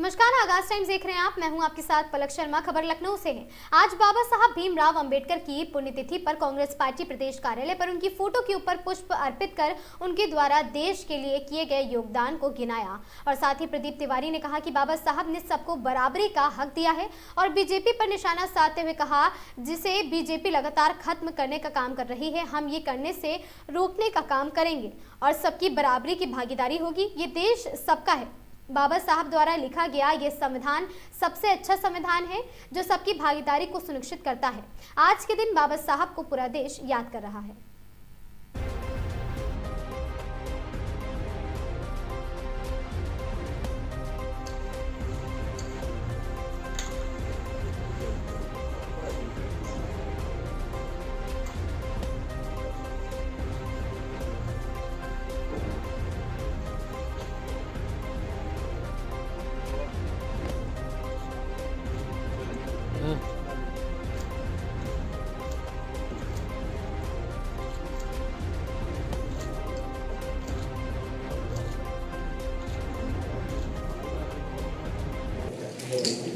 नमस्कार, आगाज टाइम्स देख रहे हैं आप। मैं हूं आपके साथ पलक शर्मा। खबर लखनऊ से है। आज बाबा साहब भीमराव अंबेडकर की पुण्यतिथि पर कांग्रेस पार्टी प्रदेश कार्यालय पर उनकी फोटो के ऊपर पुष्प अर्पित कर उनके द्वारा देश के लिए किए गए योगदान को गिनाया। और साथ ही प्रदीप तिवारी ने कहा कि बाबा साहब ने सबको बराबरी का हक दिया है और बीजेपी पर निशाना साधते हुए कहा, जिसे बीजेपी लगातार खत्म करने का काम कर रही है, हम ये करने से रोकने का काम करेंगे और सबकी बराबरी की भागीदारी होगी। ये देश सबका है। बाबा साहब द्वारा लिखा गया ये संविधान सबसे अच्छा संविधान है जो सबकी भागीदारी को सुनिश्चित करता है। आज के दिन बाबा साहब को पूरा देश याद कर रहा है।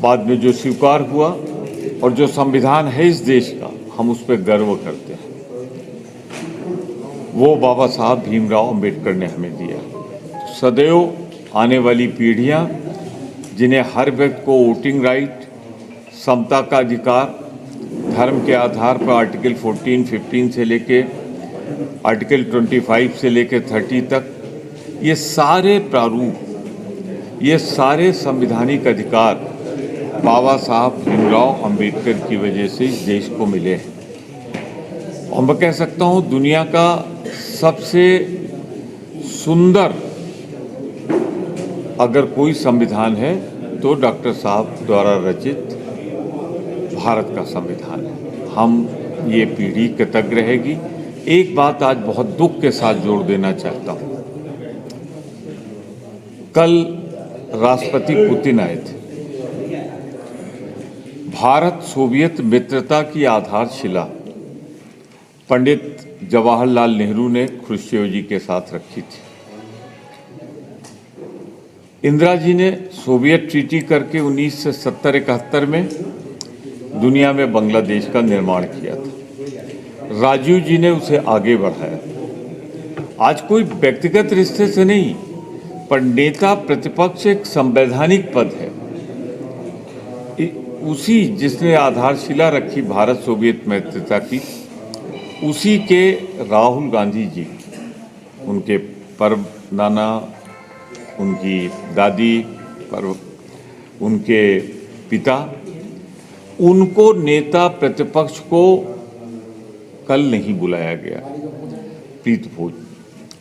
बाद में जो स्वीकार हुआ और जो संविधान है इस देश का, हम उस पर गर्व करते हैं। वो बाबा साहब भीमराव अंबेडकर ने हमें दिया। सदैव आने वाली पीढ़ियां, जिन्हें हर व्यक्ति को वोटिंग राइट, समता का अधिकार, धर्म के आधार पर आर्टिकल 14, 15 से लेके आर्टिकल 25 से लेके 30 तक, ये सारे प्रारूप, ये सारे संवैधानिक अधिकार बाबा साहब भीमराव अंबेडकर की वजह से इस देश को मिले हैं। और मैं कह सकता हूँ दुनिया का सबसे सुंदर अगर कोई संविधान है तो डॉक्टर साहब द्वारा रचित भारत का संविधान है। हम ये पीढ़ी कृतज्ञ रहेगी। एक बात आज बहुत दुख के साथ जोड़ देना चाहता हूँ। कल राष्ट्रपति पुतिन आए थे। भारत सोवियत मित्रता की आधारशिला पंडित जवाहरलाल नेहरू ने ख्रुश्चेव जी के साथ रखी थी। इंदिरा जी ने सोवियत ट्रीटी करके 1970-71 में दुनिया में बांग्लादेश का निर्माण किया था। राजीव जी ने उसे आगे बढ़ाया। आज कोई व्यक्तिगत रिश्ते से नहीं, पर नेता प्रतिपक्ष एक संवैधानिक पद है। उसी जिसने आधारशिला रखी भारत सोवियत मित्रता की, उसी के राहुल गांधी जी, उनके परम नाना, उनकी दादी, उनके पिता, उनको नेता प्रतिपक्ष को कल नहीं बुलाया गया प्रीत भोज,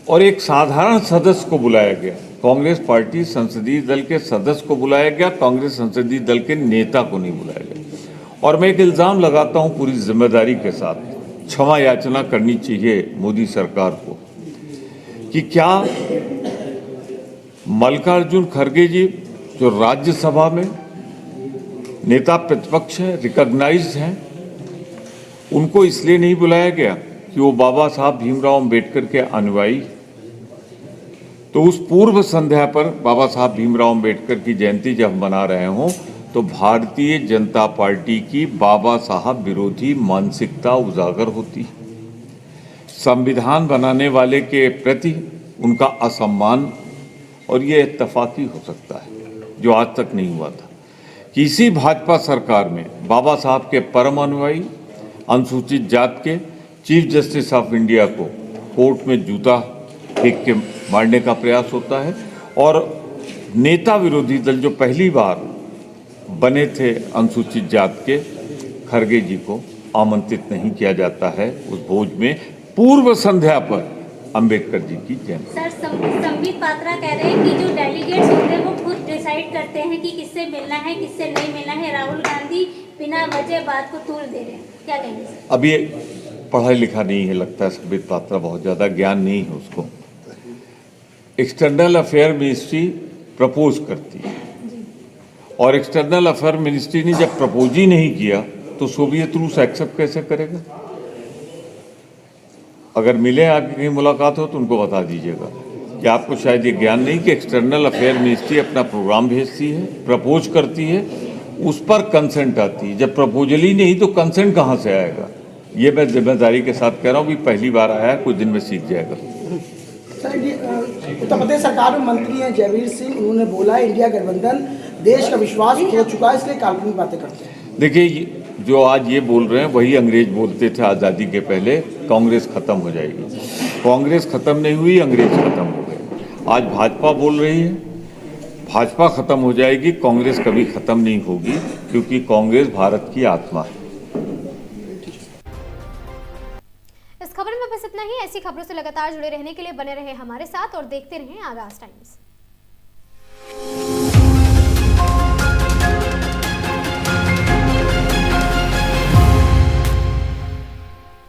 और एक साधारण सदस्य को बुलाया गया। कांग्रेस पार्टी संसदीय दल के सदस्य को बुलाया गया, कांग्रेस संसदीय दल के नेता को नहीं बुलाया गया। और मैं एक इल्ज़ाम लगाता हूं पूरी जिम्मेदारी के साथ, क्षमा याचना करनी चाहिए मोदी सरकार को कि क्या मल्लिकार्जुन खड़गे जी, जो राज्यसभा में नेता प्रतिपक्ष हैं, रिकॉग्नाइज्ड हैं, उनको इसलिए नहीं बुलाया गया कि वो बाबा साहब भीमराव अंबेडकर के अनुयायी। तो उस पूर्व संध्या पर बाबा साहब भीमराव अंबेडकर की जयंती जब मना रहे हों तो भारतीय जनता पार्टी की बाबा साहब विरोधी मानसिकता उजागर होती है। संविधान बनाने वाले के प्रति उनका असम्मान, और ये इत्तफाकी हो सकता है जो आज तक नहीं हुआ था कि इसी भाजपा सरकार में बाबा साहब के परम अनुयायी अनुसूचित जात के चीफ जस्टिस ऑफ इंडिया को कोर्ट में जूता फेंक के मारने का प्रयास होता है। और नेता विरोधी दल जो पहली बार बने थे अनुसूचित जात के, खड़गे जी को आमंत्रित नहीं किया जाता है उस भोज में पूर्व संध्या पर अंबेडकर जी की जयंती। सर, संबित पात्रा कह रहे हैं कि जो डेलीगेट्स होते हैं वो खुद डिसाइड करते हैं कि किससे मिलना है, किससे नहीं मिलना है। राहुल गांधी बिना वजह बात को तूल दे रहे हैं, क्या कहेंगे सर? अब ये पढ़ा लिखा नहीं है, लगता है संबित पात्रा, बहुत ज़्यादा ज्ञान नहीं है उसको। एक्सटर्नल अफेयर मिनिस्ट्री प्रपोज करती है, और एक्सटर्नल अफेयर मिनिस्ट्री ने जब प्रपोज ही नहीं किया तो सोवियत रूस एक्सेप्ट कैसे करेगा? अगर मिले, आगे कहीं मुलाकात हो तो उनको बता दीजिएगा। कि आपको शायद ये ज्ञान नहीं कि एक्सटर्नल अफेयर मिनिस्ट्री अपना प्रोग्राम भेजती है, प्रपोज करती है, उस पर कंसेंट आती है। जब प्रपोजल ही नहीं तो कंसेंट कहाँ से आएगा? ये मैं जिम्मेदारी के साथ कह रहा हूँ, भी पहली बार आया है, कुछ दिन में सीख जाएगा। सर, उत्तर प्रदेश सरकार में मंत्री हैं जयवीर सिंह, उन्होंने बोला है इंडिया गठबंधन देश का विश्वास खो चुका है, इसलिए काल्पनिक बातें करते हैं। देखिए, जो आज ये बोल रहे हैं वही अंग्रेज बोलते थे आज़ादी के पहले, कांग्रेस खत्म हो जाएगी। कांग्रेस खत्म नहीं हुई, अंग्रेज खत्म हो गए। आज भाजपा बोल रही है भाजपा खत्म हो जाएगी, कांग्रेस कभी खत्म नहीं होगी, क्योंकि कांग्रेस भारत की आत्मा है। इस खबर में बस इतना ही। ऐसी खबरों से लगातार जुड़े रहने के लिए बने रहे हमारे साथ और देखते रहें आगाज टाइम्स।